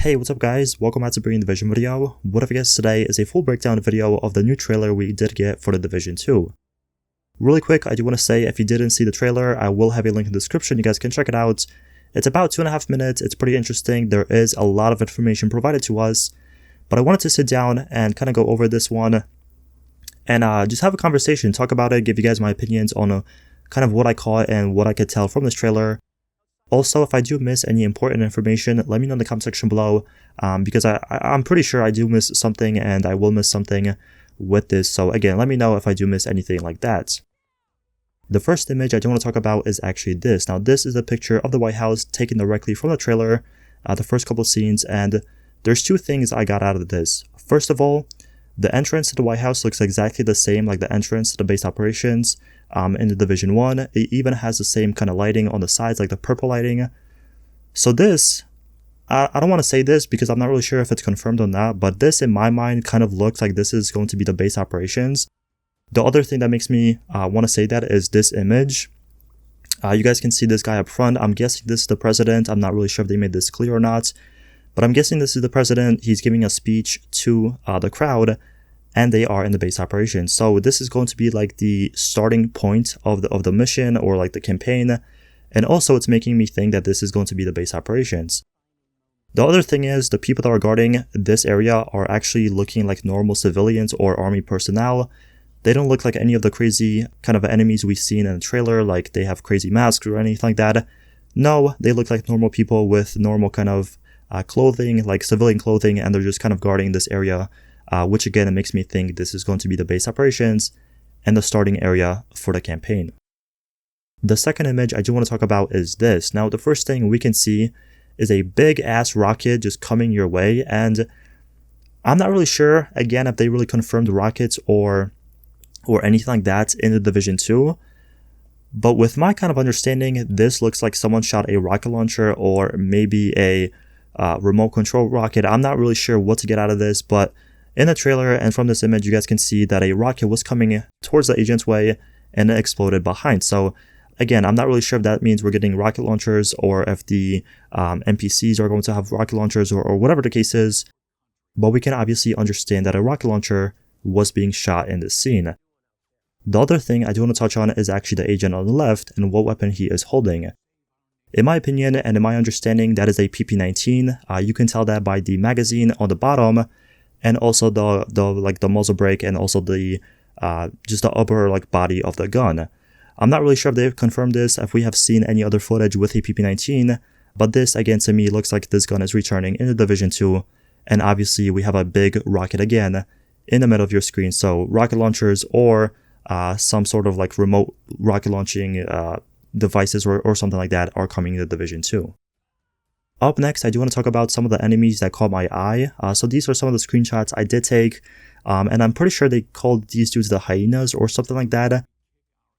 Hey, what's up guys? Welcome back to Bringing Division video. What if I guess today is a full breakdown video of the new trailer we did get for the Division 2. Really quick, I do want to say if you didn't see the trailer, I will have a link in the description, you guys can check it out. It's about 2.5 minutes, it's pretty interesting, there is a lot of information provided to us, but I wanted to sit down and kind of go over this one and just have a conversation, talk about it, give you guys my opinions on kind of what I caught and what I could tell from this trailer. Also, if I do miss any important information, let me know in the comment section below, because I'm pretty sure I do miss something and I will miss something with this. So again, let me know if I do miss anything like that. The first image I do want to talk about is actually this. Now, this is a picture of the White House taken directly from the trailer, the first couple scenes, and there's two things I got out of this. First of all, the entrance to the White House looks exactly the same like the entrance to the base operations in the Division 1. It even has the same kind of lighting on the sides, like the purple lighting. So this, I don't want to say this because I'm not really sure if it's confirmed or not, but this in my mind kind of looks like this is going to be the base operations. The other thing that makes me want to say that is this image. You guys can see this guy up front. I'm guessing this is the president. I'm not really sure if they made this clear or not, but I'm guessing this is the president. He's giving a speech to the crowd, and they are in the base operations. So this is going to be like the starting point of the mission or like the campaign. And also it's making me think that this is going to be the base operations. The other thing is the people that are guarding this area are actually looking like normal civilians or army personnel. They don't look like any of the crazy kind of enemies we've seen in the trailer, like they have crazy masks or anything like that. No, they look like normal people with normal kind of clothing, like civilian clothing, and they're just kind of guarding this area. Which again, it makes me think this is going to be the base operations and the starting area for the campaign. The second image I do want to talk about is this. Now, the first thing we can see is a big ass rocket just coming your way, and I'm not really sure, again, if they really confirmed rockets or anything like that in the Division 2. But with my kind of understanding, this looks like someone shot a rocket launcher or maybe a remote control rocket. I'm not really sure what to get out of this, but in the trailer and from this image, you guys can see that a rocket was coming towards the agent's way and it exploded behind. So again, I'm not really sure if that means we're getting rocket launchers or if the NPCs are going to have rocket launchers or whatever the case is. But we can obviously understand that a rocket launcher was being shot in this scene. The other thing I do want to touch on is actually the agent on the left and what weapon he is holding. In my opinion and in my understanding, that is a PP-19. You can tell that by the magazine on the bottom, and also the muzzle brake, and also the just the upper like body of the gun. I'm not really sure if they've confirmed this, if we have seen any other footage with a PP-19, but this again to me looks like this gun is returning in the Division 2, and obviously we have a big rocket again in the middle of your screen. So rocket launchers or some sort of like remote rocket launching devices or something like that are coming in the Division 2. Up next, I do want to talk about some of the enemies that caught my eye. So these are some of the screenshots I did take, and I'm pretty sure they called these dudes the hyenas or something like that.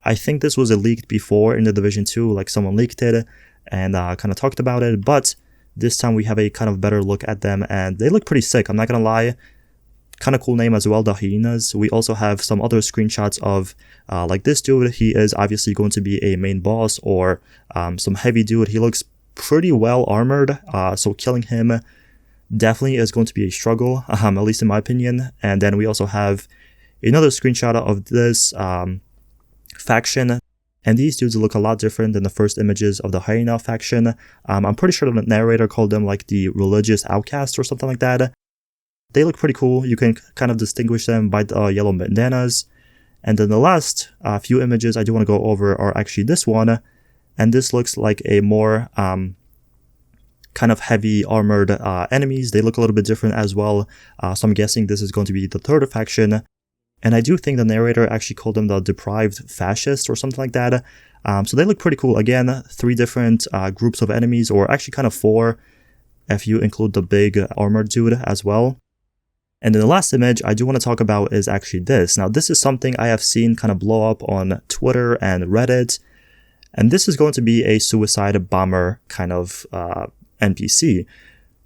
I think this was leaked before in the Division 2, like someone leaked it and kind of talked about it, but this time we have a kind of better look at them, and they look pretty sick, I'm not gonna lie. Kind of cool name as well, the hyenas. We also have some other screenshots of like this dude. He is obviously going to be a main boss or some heavy dude. He looks pretty well armored, so killing him definitely is going to be a struggle, at least in my opinion. And then we also have another screenshot of this faction, and these dudes look a lot different than the first images of the hyena faction. I'm pretty sure the narrator called them like the religious outcasts or something like that. They look pretty cool. You can kind of distinguish them by the yellow bandanas. And then the last few images I do want to go over are actually this one. And this looks like a more kind of heavy armored enemies. They look a little bit different as well. So I'm guessing this is going to be the third faction. And I do think the narrator actually called them the deprived fascists or something like that. So they look pretty cool. Again, 3 different groups of enemies, or actually kind of 4 if you include the big armored dude as well. And then the last image I do want to talk about is actually this. Now, this is something I have seen kind of blow up on Twitter and Reddit. And this is going to be a suicide bomber kind of NPC.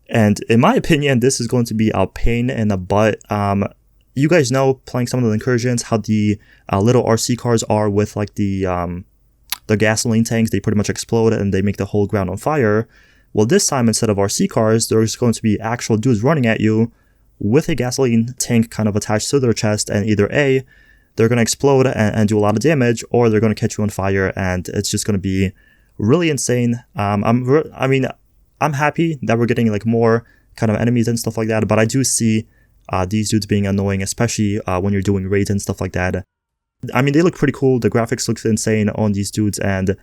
And in my opinion, this is going to be a pain in the butt. You guys know, playing some of the incursions, how the little RC cars are with like the gasoline tanks. They pretty much explode and they make the whole ground on fire. Well, this time, instead of RC cars, there's going to be actual dudes running at you with a gasoline tank kind of attached to their chest, and either A, they're going to explode and do a lot of damage, or they're going to catch you on fire, and it's just going to be really insane. I'm happy that we're getting like more kind of enemies and stuff like that, but I do see these dudes being annoying, especially when you're doing raids and stuff like that. I mean, they look pretty cool. The graphics look insane on these dudes, and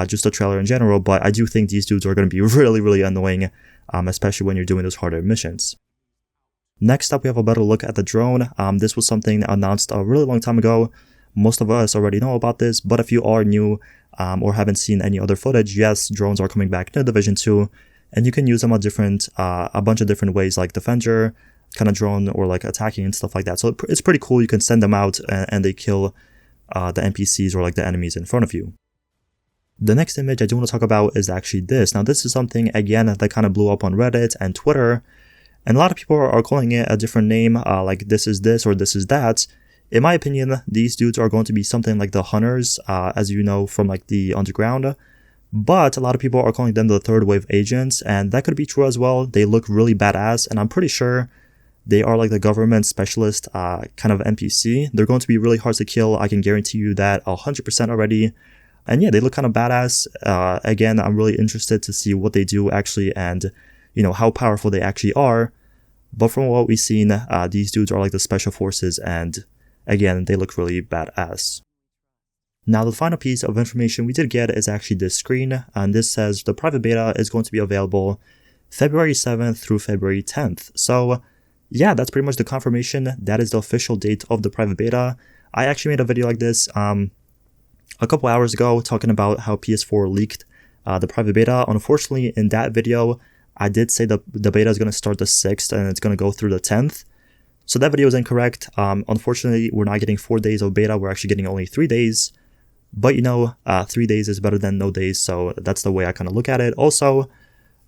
just the trailer in general, but I do think these dudes are going to be really, really annoying, especially when you're doing those harder missions. Next up, we have a better look at the drone. This was something announced a really long time ago. Most of us already know about this, but if you are new or haven't seen any other footage, yes, drones are coming back to Division 2, and you can use them on a bunch of different ways, like Defender kind of drone or like attacking and stuff like that. So it's pretty cool. You can send them out and they kill the NPCs or like the enemies in front of you. The next image I do want to talk about is actually this. Now, this is something, again, that kind of blew up on Reddit and Twitter, and a lot of people are calling it a different name, like this is this or this is that. In my opinion, these dudes are going to be something like the Hunters, as you know from like the Underground, but a lot of people are calling them the third wave agents, and that could be true as well. They look really badass, and I'm pretty sure they are like the government specialist kind of NPC. They're going to be really hard to kill. I can guarantee you that 100% already. And yeah, they look kind of badass. Again, I'm really interested to see what they do actually and, you know, how powerful they actually are. But from what we've seen, these dudes are like the special forces, and again, they look really badass. Now, the final piece of information we did get is actually this screen, and this says the private beta is going to be available February 7th through February 10th. So yeah, that's pretty much the confirmation. That is the official date of the private beta. I actually made a video like this a couple hours ago talking about how PS4 leaked the private beta. Unfortunately, in that video, I did say the beta is going to start the 6th and it's going to go through the 10th. So that video is incorrect. Unfortunately, we're not getting 4 days of beta. We're actually getting only 3 days. But you know, 3 days is better than no days. So that's the way I kind of look at it. Also,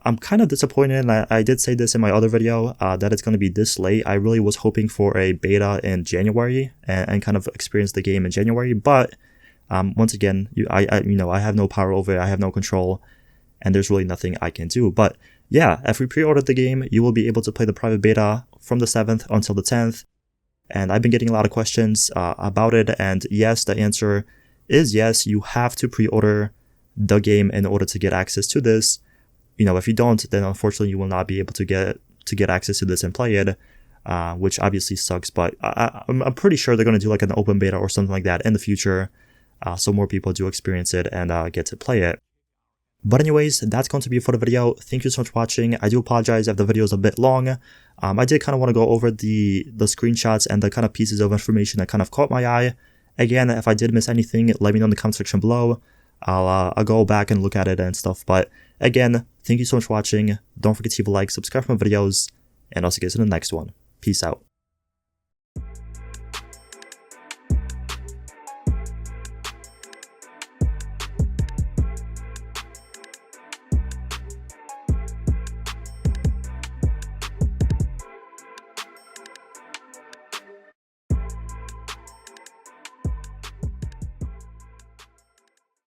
I'm kind of disappointed, and I did say this in my other video, that it's going to be this late. I really was hoping for a beta in January and kind of experience the game in January. But once again, I have no power over it. I have no control, and there's really nothing I can do. But yeah, if we pre-ordered the game, you will be able to play the private beta from the 7th until the 10th. And I've been getting a lot of questions about it. And yes, the answer is yes. You have to pre-order the game in order to get access to this. You know, if you don't, then unfortunately you will not be able to get access to this and play it, which obviously sucks. But I'm pretty sure they're going to do like an open beta or something like that in the future, so more people do experience it and get to play it. But anyways, that's going to be it for the video. Thank you so much for watching. I do apologize if the video is a bit long. I did kind of want to go over the screenshots and the kind of pieces of information that kind of caught my eye. Again, if I did miss anything, let me know in the comment section below. I'll go back and look at it and stuff. But again, thank you so much for watching. Don't forget to leave a like, subscribe for my videos, and I'll see you guys in the next one. Peace out.